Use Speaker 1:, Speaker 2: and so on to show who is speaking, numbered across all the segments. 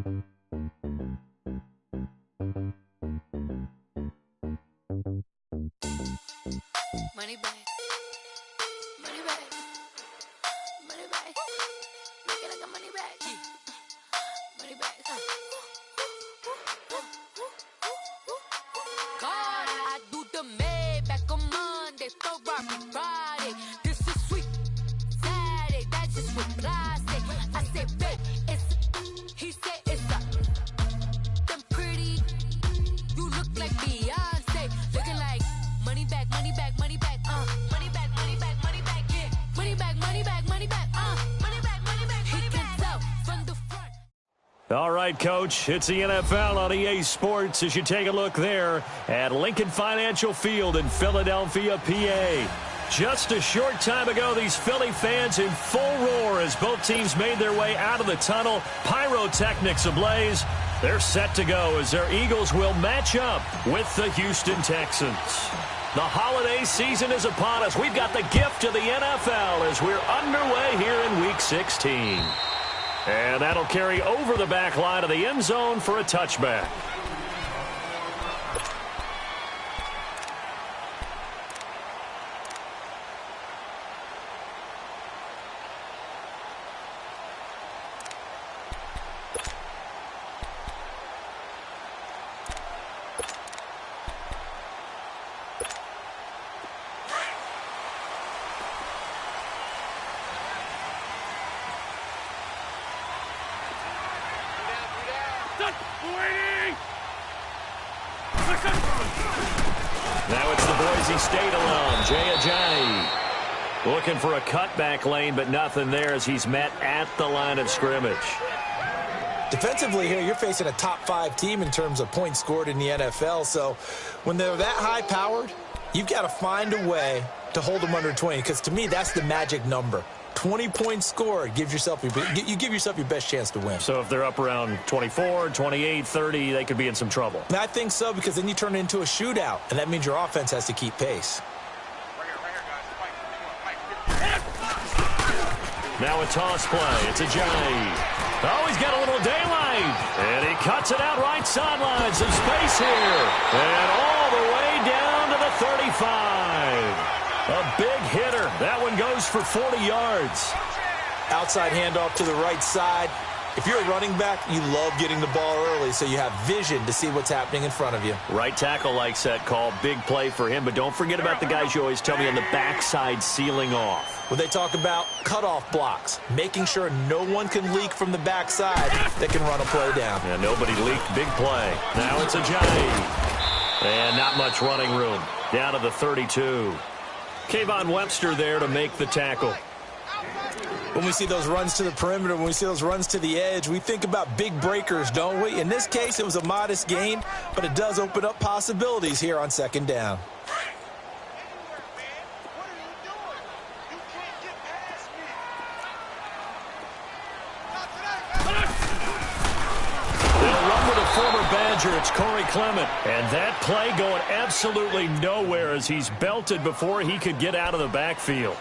Speaker 1: Money back. Money back. Money back. Make it like a money back. Money back. God, I do the Maybach on Monday, Ferrari Friday. This is sweet Saturday. That's just what I say. I say, babe, it's. He said it's a. Them pretty. You look like Beyonce. Looking like money back, money back, money back. Money back, money back, money back. Yeah. Money back, money back, money back. Money back, money back, money back. He can tell from the front.
Speaker 2: All right, Coach, it's the NFL on EA Sports as you take a look there at Lincoln Financial Field in Philadelphia, PA. Just a short time ago, these Philly fans in full roar as both teams made their way out of the tunnel. Pyrotechnics ablaze. They're set to go as their Eagles will match up with the Houston Texans. The holiday season is upon us. We've got the gift of the NFL as we're underway here in Week 16. And that'll carry over the back line of the end zone for a touchback. Now it's the Boise State alum, Jay Ajayi. Looking for a cutback lane, but nothing there as he's met at the line of scrimmage.
Speaker 3: Defensively here, you're facing a top-5 team in terms of points scored in the NFL. So when they're that high-powered, you've got to find a way to hold them under 20, because to me, that's the magic number. 20 points scored, you give yourself your best chance to win.
Speaker 2: So if they're up around 24, 28, 30, they could be in some trouble.
Speaker 3: And I think so, because then you turn it into a shootout, and that means your offense has to keep pace.
Speaker 2: Now a toss play. It's Ajayi. Oh, he's got a little daylight. And he cuts it out right sideline. Some space here. And all the way down to the 35. A big hitter. That one goes for 40 yards.
Speaker 3: Outside handoff to the right side. If you're a running back, you love getting the ball early so you have vision to see what's happening in front of you.
Speaker 2: Right tackle likes that call. Big play for him. But don't forget about the guys you always tell me on the backside sealing off.
Speaker 3: When they talk about cutoff blocks, making sure no one can leak from the backside that can run a play down.
Speaker 2: Yeah, nobody leaked. Big play. Now it's Ajayi. And not much running room. Down to the 32. Kayvon Webster there to make the tackle.
Speaker 3: When we see those runs to the perimeter, when we see those runs to the edge, we think about big breakers, don't we? In this case, it was a modest gain, but it does open up possibilities here on second down.
Speaker 2: It's Corey Clement. And that play going absolutely nowhere as he's belted before he could get out of the backfield.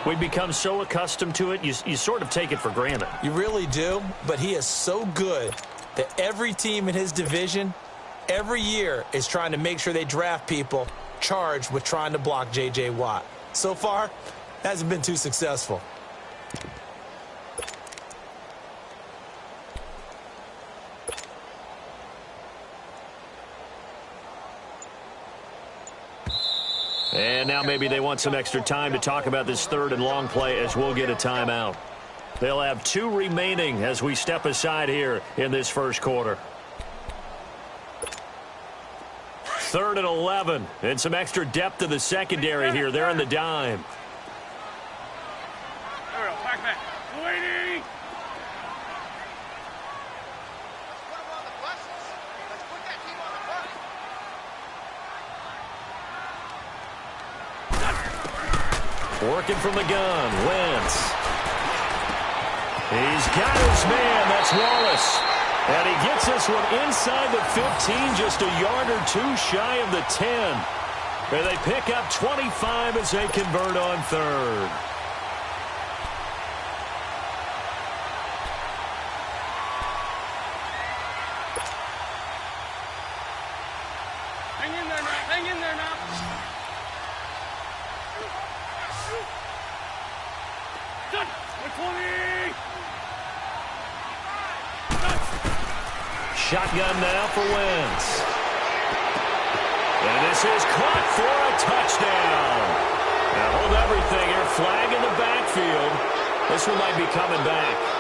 Speaker 2: We've become so accustomed to it, you sort of take it for granted.
Speaker 3: You really do, but he is so good that every team in his division, every year, is trying to make sure they draft people charged with trying to block J.J. Watt. So far, hasn't been too successful.
Speaker 2: And now maybe they want some extra time to talk about this third and long play as we'll get a timeout. They'll have 2 remaining as we step aside here in this first quarter. 3rd and 11. And some extra depth to the secondary here. They're in the dime. Working from the gun, Wentz. He's got his man, that's Wallace. And he gets this one inside the 15, just a yard or 2 shy of the 10. And they pick up 25 as they convert on 3rd.
Speaker 4: Hang in there now. Done. 20.
Speaker 2: Shotgun now for Wentz. And this is caught for a touchdown. Now hold everything here. Flag in the backfield. This one might be coming back.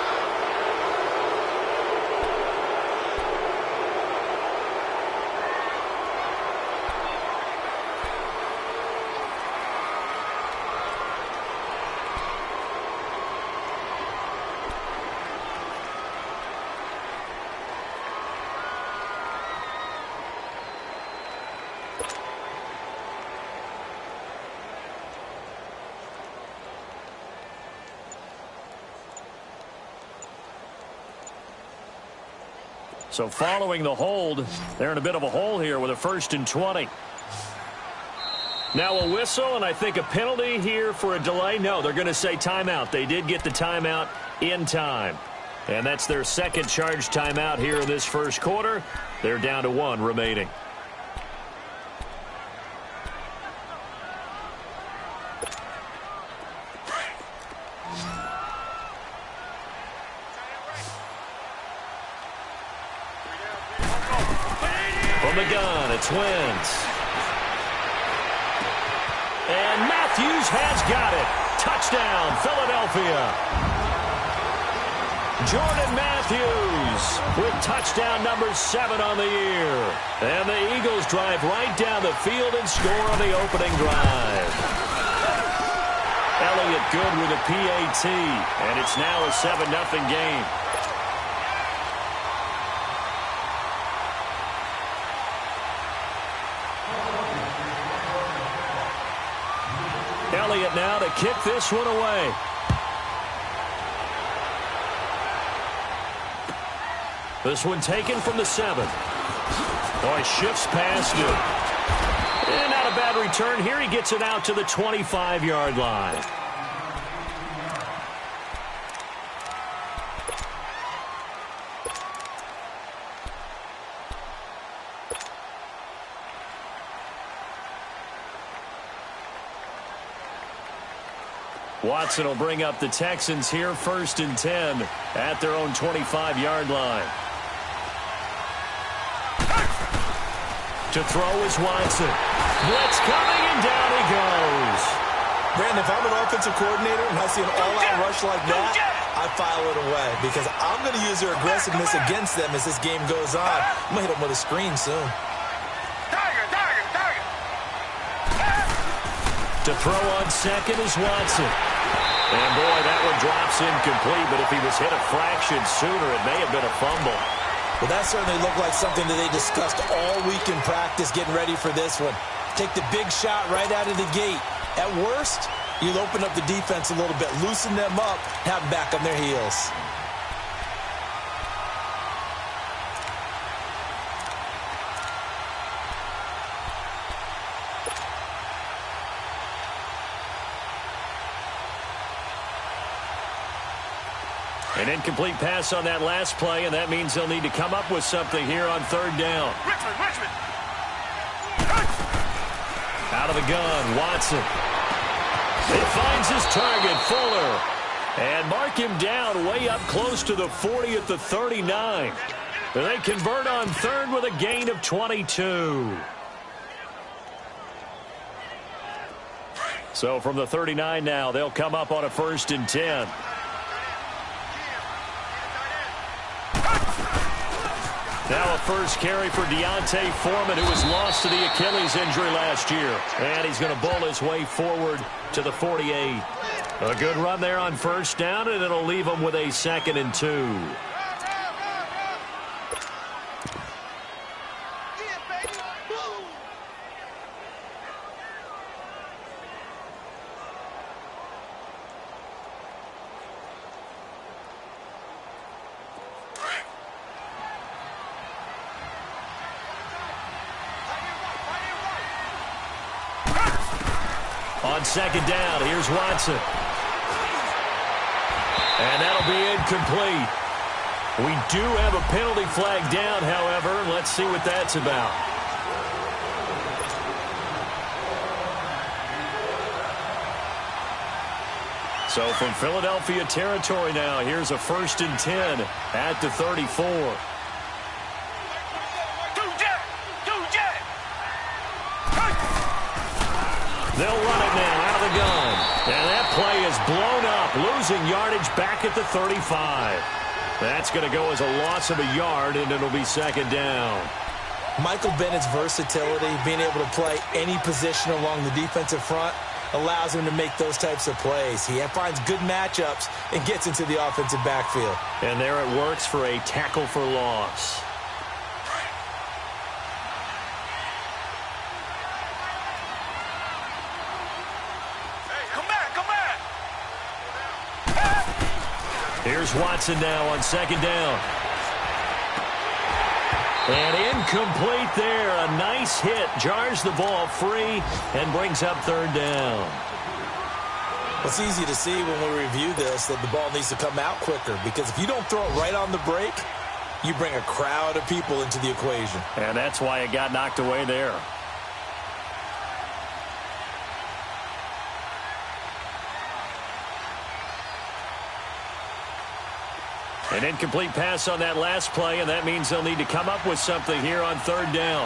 Speaker 2: So following the hold, they're in a bit of a hole here with a 1st and 20. Now a whistle, and I think a penalty here for a delay. No, they're going to say timeout. They did get the timeout in time. And that's their second charge timeout here in this first quarter. They're down to 1 remaining. From the gun, it's Wentz. And Matthews has got it. Touchdown, Philadelphia. Jordan Matthews with touchdown number 7 on the year. And the Eagles drive right down the field and score on the opening drive. Elliott good with a PAT, and it's now a 7-0 game. Elliott now to kick this one away. This one taken from the 7. Boy, shifts past it. And not a bad return here. He gets it out to the 25-yard line. Watson will bring up the Texans here 1st and 10 at their own 25-yard line. To throw is Watson. Blitz coming, and down he goes.
Speaker 3: Brandon, if I'm an offensive coordinator and I see an all-out rush like that, I file it away because I'm going to use their aggressiveness against them as this game goes on. I'm going to hit them with a screen soon.
Speaker 2: To throw on 2nd is Watson. And, boy, that one drops incomplete, but if he was hit a fraction sooner, it may have been a fumble.
Speaker 3: Well, that certainly looked like something that they discussed all week in practice getting ready for this one. Take the big shot right out of the gate. At worst, you'll open up the defense a little bit, loosen them up, have them back on their heels.
Speaker 2: An incomplete pass on that last play, and that means they'll need to come up with something here on 3rd down.
Speaker 4: Richmond.
Speaker 2: Out of the gun, Watson. It finds his target, Fuller. And mark him down way up close to the 40 at the 39. And they convert on 3rd with a gain of 22. So from the 39 now, they'll come up on a 1st and 10. Now a first carry for Deontay Foreman, who was lost to the Achilles injury last year. And he's going to bowl his way forward to the 48. A good run there on 1st down, and it'll leave him with a 2nd and 2. On 2nd down, here's Watson. And that'll be incomplete. We do have a penalty flag down, however. Let's see what that's about. So from Philadelphia territory now, here's a 1st and 10 at the 34. They'll run it now out of the gun. And that play is blown up, losing yardage back at the 35. That's going to go as a loss of a yard, and it'll be 2nd down.
Speaker 3: Michael Bennett's versatility, being able to play any position along the defensive front, allows him to make those types of plays. He finds good matchups and gets into the offensive backfield.
Speaker 2: And there it works for a tackle for loss. Here's Watson now on 2nd down. And incomplete there. A nice hit. Jars the ball free and brings up 3rd down.
Speaker 3: It's easy to see when we review this that the ball needs to come out quicker, because if you don't throw it right on the break, you bring a crowd of people into the equation.
Speaker 2: And that's why it got knocked away there. An incomplete pass on that last play, and that means they'll need to come up with something here on 3rd down.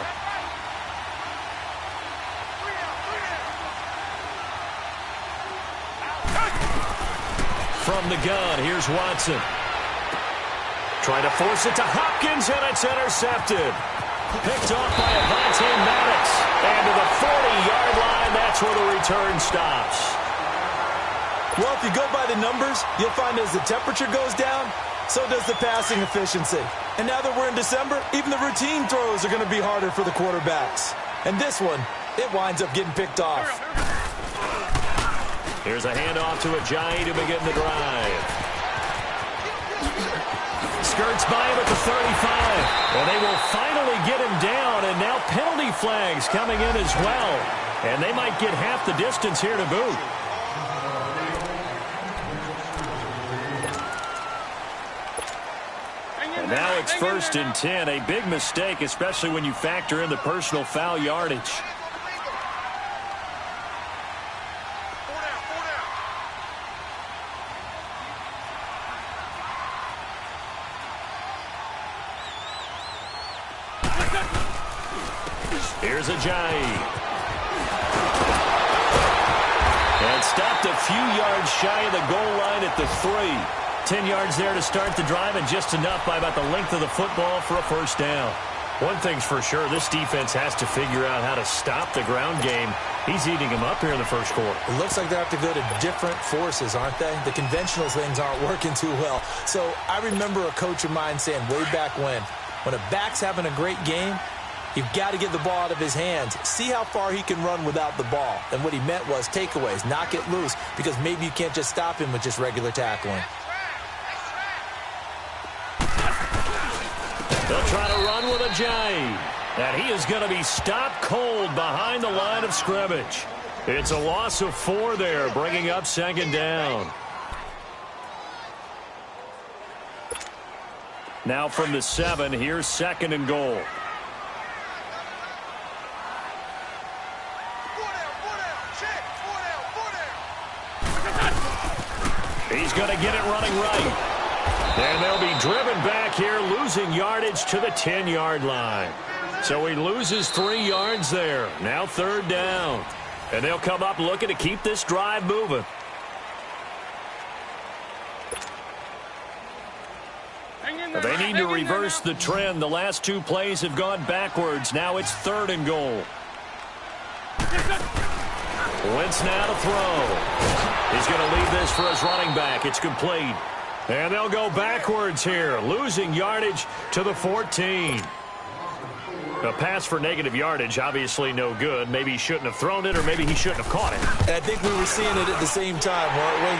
Speaker 2: From the gun, here's Watson. Trying to force it to Hopkins, and it's intercepted. Picked off by Avonte Maddox. And to the 40-yard line, that's where the return stops.
Speaker 3: Well, if you go by the numbers, you'll find as the temperature goes down, so does the passing efficiency. And now that we're in December, even the routine throws are going to be harder for the quarterbacks. And this one, it winds up getting picked off.
Speaker 2: Here's a handoff to Ajayi to begin the drive. Skirts by him at the 35. And they will finally get him down, and now penalty flags coming in as well. And they might get half the distance here to boot. And now it's 1st and 10. A big mistake, especially when you factor in the personal foul yardage. Here's Ajayi. And stopped a few yards shy of the goal line at the 3. 10 yards there to start the drive, and just enough by about the length of the football for a 1st down. One thing's for sure, this defense has to figure out how to stop the ground game. He's eating them up here in the 1st quarter.
Speaker 3: It looks like they have to go to different forces, aren't they? The conventional things aren't working too well. So I remember a coach of mine saying way back when a back's having a great game, you've got to get the ball out of his hands. See how far he can run without the ball. And what he meant was takeaways, knock it loose, because maybe you can't just stop him with just regular tackling.
Speaker 2: They'll try to run with Ajayi. And he is going to be stopped cold behind the line of scrimmage. It's a loss of 4 there, bringing up 2nd down. Now from the 7, here's 2nd and goal. He's going to get it running right. And they'll be driven back here, losing yardage to the 10-yard line. So he loses 3 yards there. Now 3rd down. And they'll come up looking to keep this drive moving. They need to reverse the trend. The last 2 plays have gone backwards. Now it's 3rd and goal. Wentz now to throw. He's going to leave this for his running back. It's complete. And they'll go backwards here, losing yardage to the 14. A pass for negative yardage, obviously no good. Maybe he shouldn't have thrown it, or maybe he shouldn't have caught it.
Speaker 3: And I think we were seeing it at the same time, weren't we?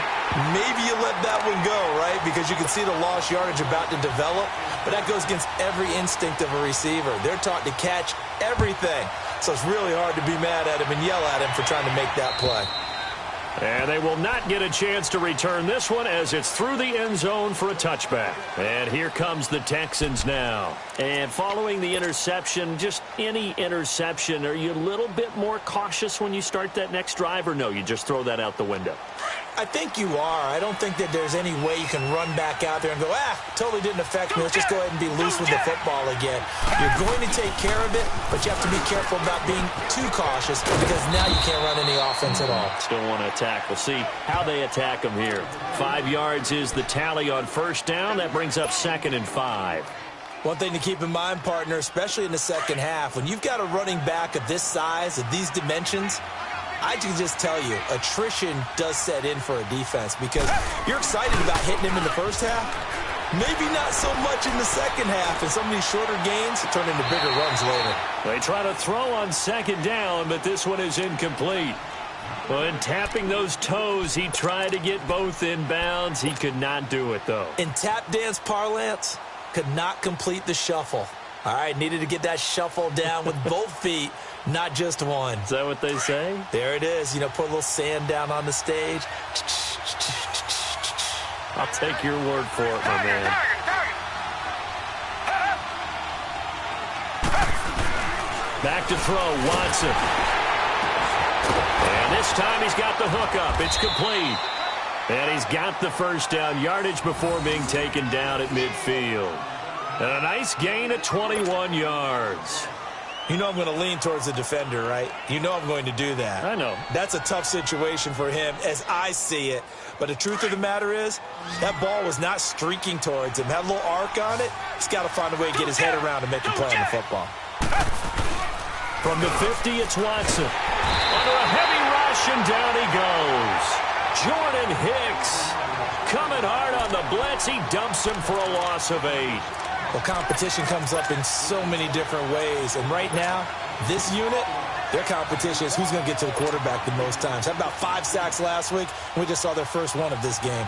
Speaker 3: Maybe you let that one go, right? Because you can see the lost yardage about to develop. But that goes against every instinct of a receiver. They're taught to catch everything. So it's really hard to be mad at him and yell at him for trying to make that play.
Speaker 2: And they will not get a chance to return this one as it's through the end zone for a touchback. And here comes the Texans now. And following the interception, just any interception, are you a little bit more cautious when you start that next drive, or no, you just throw that out the window?
Speaker 3: I think you are. I don't think that there's any way you can run back out there and go, totally didn't affect me. Let's just go ahead and be loose with the football again. You're going to take care of it, but you have to be careful about being too cautious because now you can't run any offense at all.
Speaker 2: Still want to attack. We'll see how they attack them here. 5 yards is the tally on first down. That brings up 2nd and 5.
Speaker 3: One thing to keep in mind, partner, especially in the second half, when you've got a running back of this size, of these dimensions, I can just tell you, attrition does set in for a defense because you're excited about hitting him in the first half. Maybe not so much in the second half, and some of these shorter gains turn into bigger runs later.
Speaker 2: They try to throw on 2nd down, but this one is incomplete. When tapping those toes, he tried to get both inbounds. He could not do it, though.
Speaker 3: In tap dance parlance, could not complete the shuffle. All right, needed to get that shuffle down with both feet, not just one.
Speaker 2: Is that what they say?
Speaker 3: There it is. You know, put a little sand down on the stage.
Speaker 2: I'll take your word for it, my man. Back to throw, Watson. And this time he's got the hook up. It's complete. And he's got the first down yardage before being taken down at midfield. And a nice gain of 21 yards.
Speaker 3: You know I'm going to lean towards the defender, right? You know I'm going to do that.
Speaker 2: I know.
Speaker 3: That's a tough situation for him as I see it. But the truth of the matter is, that ball was not streaking towards him. Had a little arc on it. He's got to find a way to get his head around and make a play on the football.
Speaker 2: From the 50, it's Watson. Under a heavy rush, and down he goes. Jordan Hicks coming hard on the blitz. He dumps him for a loss of 8.
Speaker 3: Well, competition comes up in so many different ways. And right now, this unit, their competition is who's going to get to the quarterback the most times. Had about 5 sacks last week, and we just saw their first one of this game.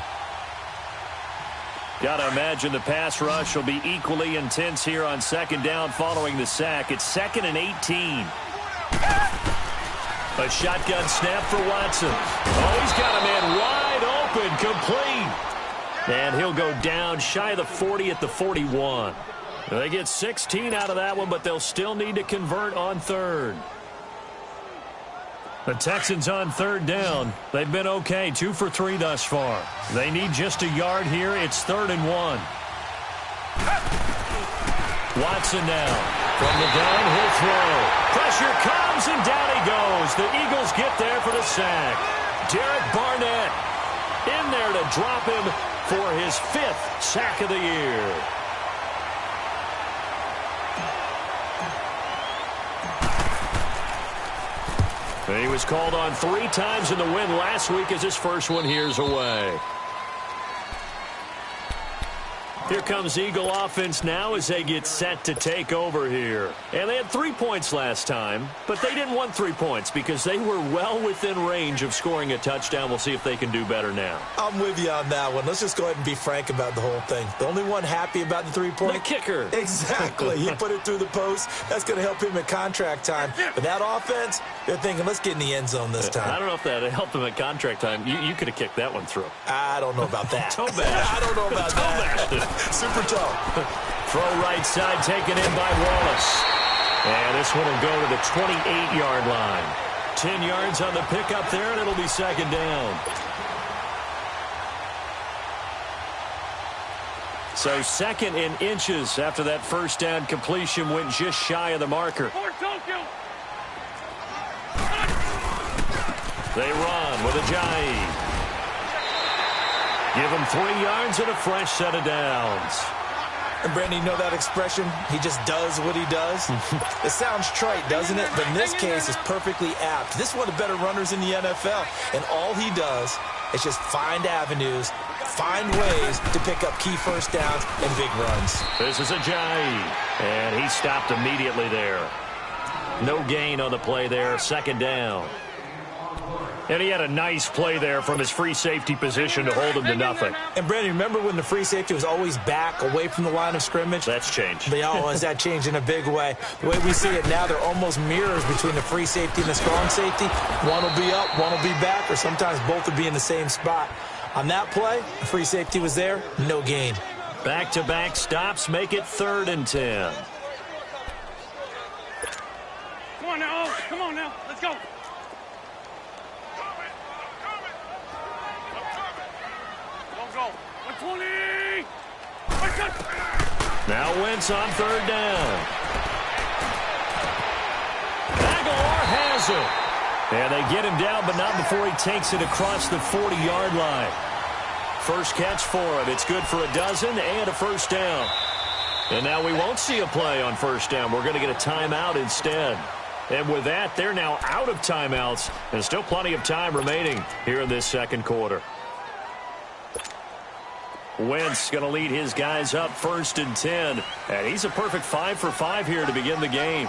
Speaker 2: Got to imagine the pass rush will be equally intense here on 2nd down following the sack. It's 2nd and 18. A shotgun snap for Watson. Oh, he's got a man wide open, complete. And he'll go down shy of the 40 at the 41. They get 16 out of that one, but they'll still need to convert on 3rd. The Texans on 3rd down. They've been okay, 2 for 3 thus far. They need just a yard here. It's 3rd and 1. Watson now from the downhill throw. Pressure comes, and down he goes. The Eagles get there for the sack. Derek Barnett in there to drop him for his 5th sack of the year. He was called on 3 times in the win last week as his first one here's away. Here comes Eagle offense now as they get set to take over here. And they had 3 points last time, but they didn't want 3 points because they were well within range of scoring a touchdown. We'll see if they can do better now.
Speaker 3: I'm with you on that one. Let's just go ahead and be frank about the whole thing. The only one happy about the 3-point?
Speaker 2: The kicker.
Speaker 3: Exactly. He put it through the post. That's going to help him at contract time. But that offense, they're thinking, let's get in the end zone this time.
Speaker 2: I don't know if that helped him at contract time. You could have kicked that one through.
Speaker 3: I don't know about that.
Speaker 2: Toe bash.
Speaker 3: I don't know about that. Super toe.
Speaker 2: Throw right side taken in by Wallace. And this one will go to the 28-yard line. 10 yards on the pickup there, and it'll be 2nd down. So 2nd in inches after that first down completion went just shy of the marker. They run with Ajayi. Give him 3 yards and a fresh set of downs.
Speaker 3: And, Brandon, you know that expression? He just does what he does? It sounds trite, doesn't it? But in this case, it's perfectly apt. This is one of the better runners in the NFL. And all he does is just find avenues, find ways to pick up key first downs and big runs.
Speaker 2: This is Ajayi. And he stopped immediately there. No gain on the play there. 2nd down. And he had a nice play there from his free safety position to hold him to nothing.
Speaker 3: And, Brandon, remember when the free safety was always back away from the line of scrimmage?
Speaker 2: That's changed.
Speaker 3: Has that changed in a big way? The way we see it now, they're almost mirrors between the free safety and the strong safety. One will be up, one will be back, or sometimes both will be in the same spot. On that play, the free safety was there, no gain.
Speaker 2: Back-to-back stops make it 3rd and 10.
Speaker 4: Come on now, let's go. go. 120.
Speaker 2: Now Wentz on third down. Aguilar has it. And they get him down, but not before he takes it across the 40-yard line. First catch for him. It's good for a dozen and a first down. And now we won't see a play on first down. We're going to get a timeout instead. And with that, they're now out of timeouts. And still plenty of time remaining here in this second quarter. Wentz going to lead his guys up 1st and 10. And he's a perfect 5 for 5 here to begin the game.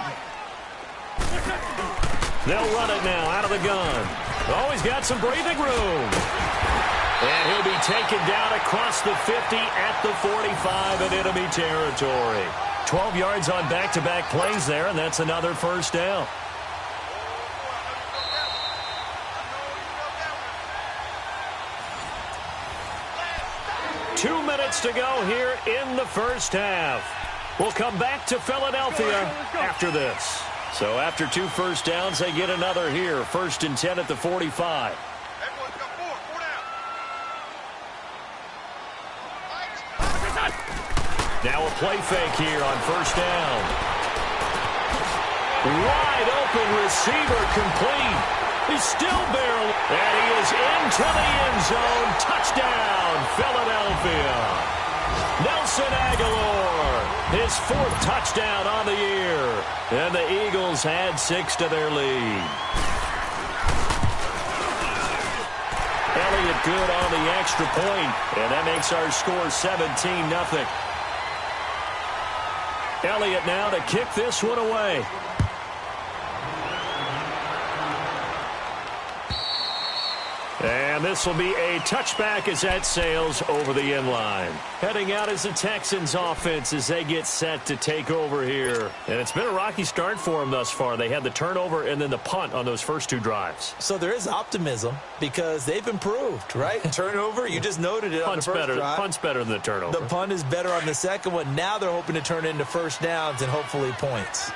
Speaker 2: They'll run it now out of the gun. Oh, he's got some breathing room. And he'll be taken down across the 50 at the 45 in enemy territory. 12 yards on back-to-back plays there, and that's another first down. Two minutes to go here in the first half. We'll come back to Philadelphia after this. So after 2 first downs, they get another here. 1st and 10 at the 45. Now a play fake here on first down. Wide open receiver complete. He's still barely. And he is into the end zone. Touchdown, Philadelphia. Nelson Aguilar, his 4th touchdown on the year. And the Eagles add 6 to their lead. Elliott good on the extra point. And that makes our score 17-0. Elliott now to kick this one away. And this will be a touchback as that sails over the end line. Heading out is the Texans offense as they get set to take over here. And it's been a rocky start for them thus far. They had the turnover and then the punt on those first 2 drives.
Speaker 3: So there is optimism because they've improved, right? Turnover, you just noted it on the first drive.
Speaker 2: Punt's better than the turnover.
Speaker 3: The punt is better on the second one. Now they're hoping to turn it into first downs and hopefully points.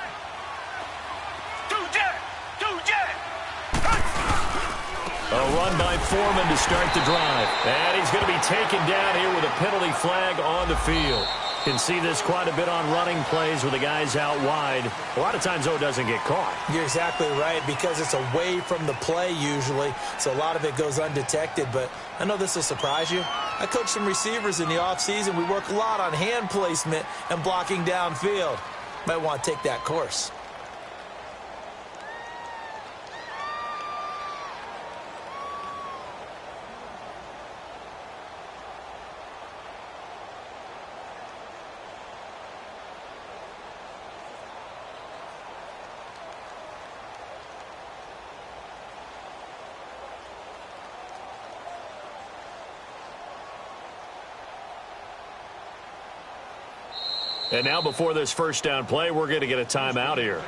Speaker 2: A run by Foreman to start the drive. And he's going to be taken down here with a penalty flag on the field. Can see this quite a bit on running plays with the guys out wide. A lot of times, though, it doesn't get caught.
Speaker 3: You're exactly right because it's away from the play usually. So a lot of it goes undetected. But I know this will surprise you. I coach some receivers in the offseason. We work a lot on hand placement and blocking downfield. Might want to take that course.
Speaker 2: And now before this first down play, we're going to get a timeout here,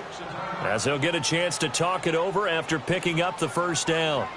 Speaker 2: as they'll get a chance to talk it over after picking up the first down.